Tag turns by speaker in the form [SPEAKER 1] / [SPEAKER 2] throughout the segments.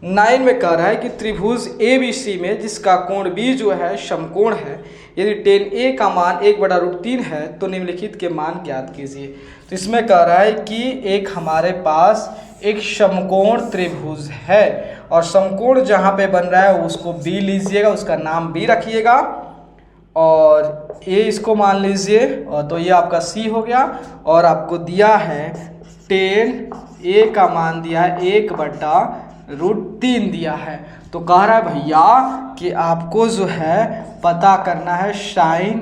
[SPEAKER 1] 9 में कह रहा है कि त्रिभुज ABC में जिसका कोण B जो है समकोण है, यदि tan A का मान 1/√3 है तो निम्नलिखित के मान ज्ञात कीजिए। तो इसमें कह रहा है कि एक हमारे पास एक समकोण त्रिभुज है और समकोण जहाँ पे बन रहा है उसको B लीजिएगा, उसका नाम B रखिएगा और A इसको मान लीजिए, और तो ये आपका C हो गया। और आपको दिया है tan A का मान दिया है 1/√3 दिया है। तो कह रहा है भैया कि आपको जो है पता करना है sin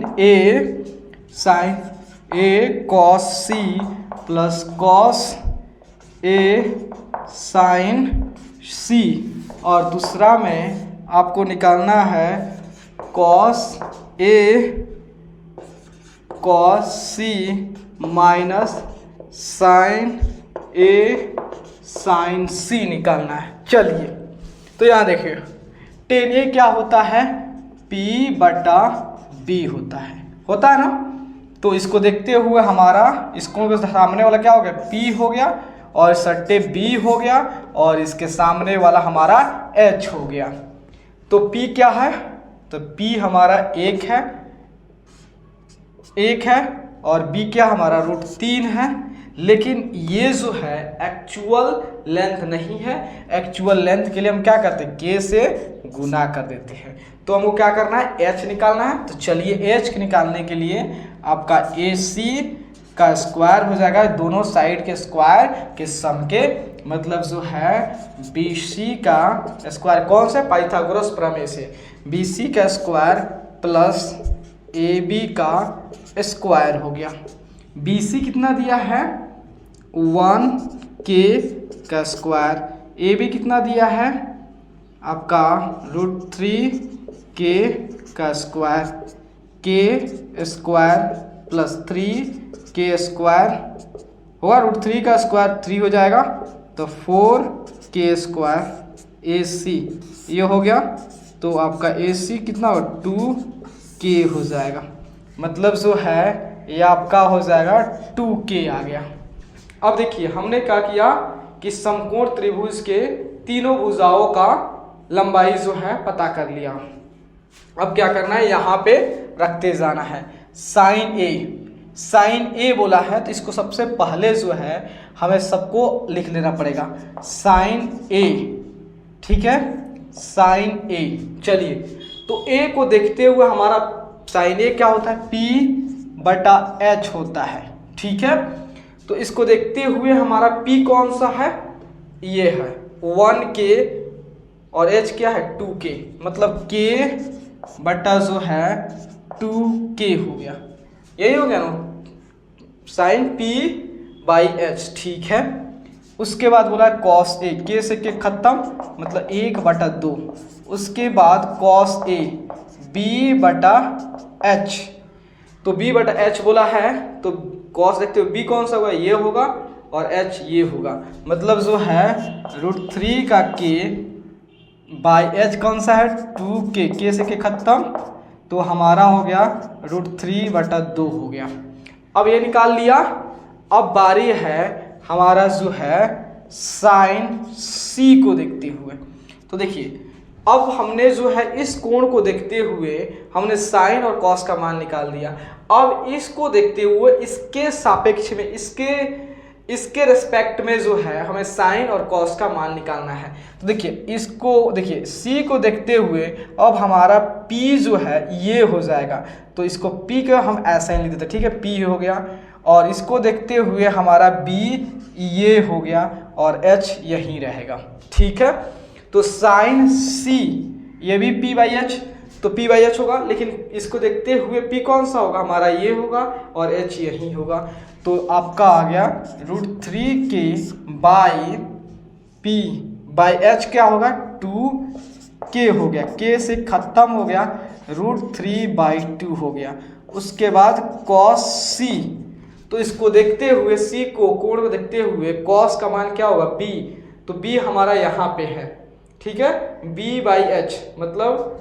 [SPEAKER 1] A cos C plus cos A sin C, और दूसरा में आपको निकालना है cos A cos C minus sin A sin C निकालना है। चलिए तो यहाँ देखिए tan A क्या होता है, P/B होता है ना। तो इसको देखते हुए हमारा इसको सामने वाला क्या हो गया, P हो गया, और सट्टे B हो गया, और इसके सामने वाला हमारा H हो गया। तो P क्या है, तो P हमारा 1 है और B क्या हमारा √3 है। लेकिन ये जो है एक्चुअल लेंथ नहीं है, एक्चुअल लेंथ के लिए हम क्या करते हैं, K से गुना कर देते हैं। तो हमको क्या करना है, H निकालना है। तो चलिए H निकालने के लिए आपका AC का स्क्वायर हो जाएगा, दोनों साइड के स्क्वायर के सम के, मतलब जो है BC का स्क्वायर कौन सा, पाइथागोरस प्रमेय से, BC का स्क्वायर प्लस AB का स्क्वायर हो गया। BC कितना दिया है 1K का स्क्वायर, AB कितना दिया है आपका √3K का square, K square plus 3K square होगा, √3 का स्क्वायर 3 हो जाएगा, तो 4K स्क्वायर AC ये हो गया। तो आपका AC कितना होगा 2K हो जाएगा, मतलब जो है ये आपका हो जाएगा 2K आ गया। अब देखिए हमने क्या किया कि समकोण त्रिभुज के तीनों भुजाओं का लंबाई जो है पता कर लिया। अब क्या करना है, यहाँ पे रखते जाना है sin A बोला है, तो इसको सबसे पहले जो है हमें सबको लिख लेना पड़ेगा sin A, ठीक है, sin A। चलिए तो A को देखते हुए हमारा sin A क्या होता है, P/H होता है, ठीक है। तो इसको देखते हुए हमारा P कौन सा है, ये है 1K और H क्या है 2K, मतलब K बटा जो है 2K हो गया, यही हो गया ना sin P/H, ठीक है। उसके बाद बोला cos A, K से K खत्म, मतलब 1/2। उसके बाद cos A B/H, तो B/H बोला है, तो cos देखते हो B कौन सा होगा, ये होगा, और H ये होगा, मतलब जो है √3 का K/H कौन सा है 2K, K से K खत्म, तो हमारा हो गया √3/2 हो गया। अब ये निकाल लिया। अब बारी है हमारा जो है sin C को देखते हुए। तो देखिए अब हमने जो है इस कोण को देखते हुए हमने साइन और कॉस का मान निकाल दिया। अब इसको देखते हुए इसके सापेक्ष में, इसके रिस्पेक्ट में जो है हमें साइन और कॉस का मान निकालना है। तो देखिए इसको देखिए C को देखते हुए अब हमारा P जो है ये हो जाएगा, तो इसको P का हम ऐसा ही लिख देते, ठीक है, P हो गया। और इसको देखते हुए हमारा B ये हो गया और H यही रहेगा, ठीक है। तो साइन C ये भी P/H, तो P/H होगा, लेकिन इसको देखते हुए P कौन सा होगा, हमारा ये होगा और H यही होगा। तो आपका आ गया √3K P/H क्या होगा 2K हो गया, K से खत्म हो गया, √3/2 हो गया। उसके बाद cos C, तो इसको देखते हुए C को कोण को देखते हुए cos का मान क्या होगा B, तो B हमारा यहाँ पे है, ठीक है, B/H मतलब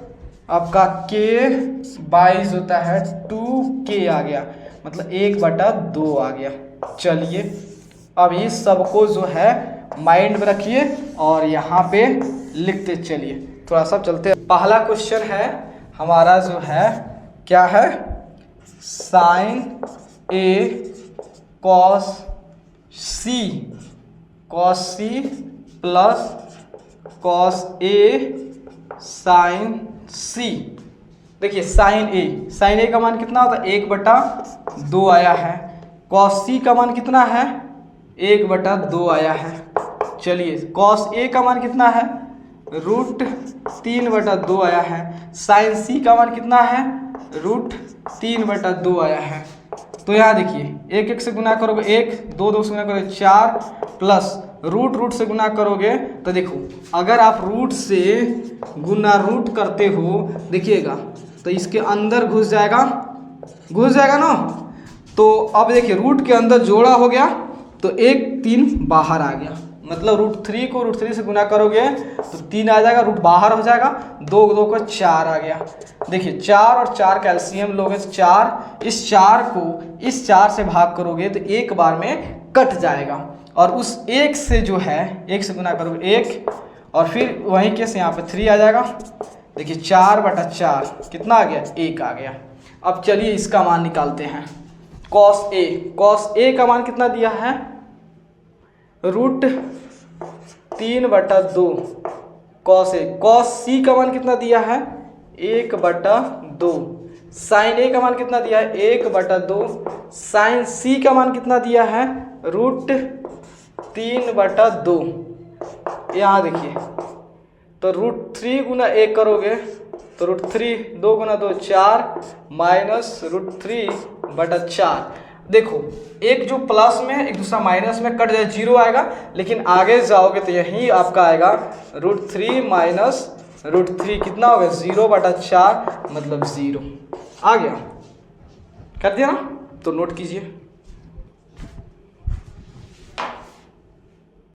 [SPEAKER 1] आपका K/22 होता है 2K आ गया, मतलब 1/2 आ गया। चलिए अब इस सबको जो है माइंड में रखिए और यहाँ पे लिखते चलिए। थोड़ा सा चलते हैं। पहला क्वेश्चन है हमारा जो है क्या है, sign A cos C plus cos A sign सी। देखिए साइन ए का मान कितना होता है 1/2 आया है। कॉस सी का मान कितना है 1/2 आया है। चलिए कॉस ए का मान कितना है √3/2 आया है। साइन सी का मान कितना है √3/2 आया है। तो यहाँ देखिए 1 से गुना करोगे 1, 2 से गुना करोगे 4 प्लस रूट से गुना करोगे तो देखो अगर आप रूट से गुना रूट करते हो देखिएगा तो इसके अंदर घुस जाएगा ना। तो अब देखिए रूट के अंदर जोड़ा हो गया तो 1 3 बाहर आ गया, मतलब √3 को √3 से गुना करोगे तो 3 आ जाएगा, रूट बाहर हो जाएगा, 2 2 को 4 आ गया। देखिए 4 और 4 का एलसीएम लोगे 4, इस 4 को इस 4 से भाग करोगे तो एक बार में कट जाएगा और उस 1 से जो है 1 से गुना करोगे 1 और फिर वहीं के से यहाँ पे 3 आ जाएगा। देखिए 4/4 कितना आ गया 1 आ गया। अब चलिए इसका मान निकालते हैं। कॉस ए का मान कितना दिया है √3/2 कॉस ए। कॉस सी का मान कितना दिया है 1/2। साइन ए का मान कितना दिया है 1/2। साइन सी का मान कितना दिया है √3/2। यहाँ देखिए तो √3 गुना 1 करोगे तो √3 2 गुना 2 4 माइनस √3/4। देखो एक जो प्लस में एक दूसरा माइनस में कट जाए 0 आएगा, लेकिन आगे जाओगे तो यही आपका आएगा √3 माइनस √3 कितना होगा 0/4 मतलब 0 आ गया। कर दिया ना, तो नोट कीजिए।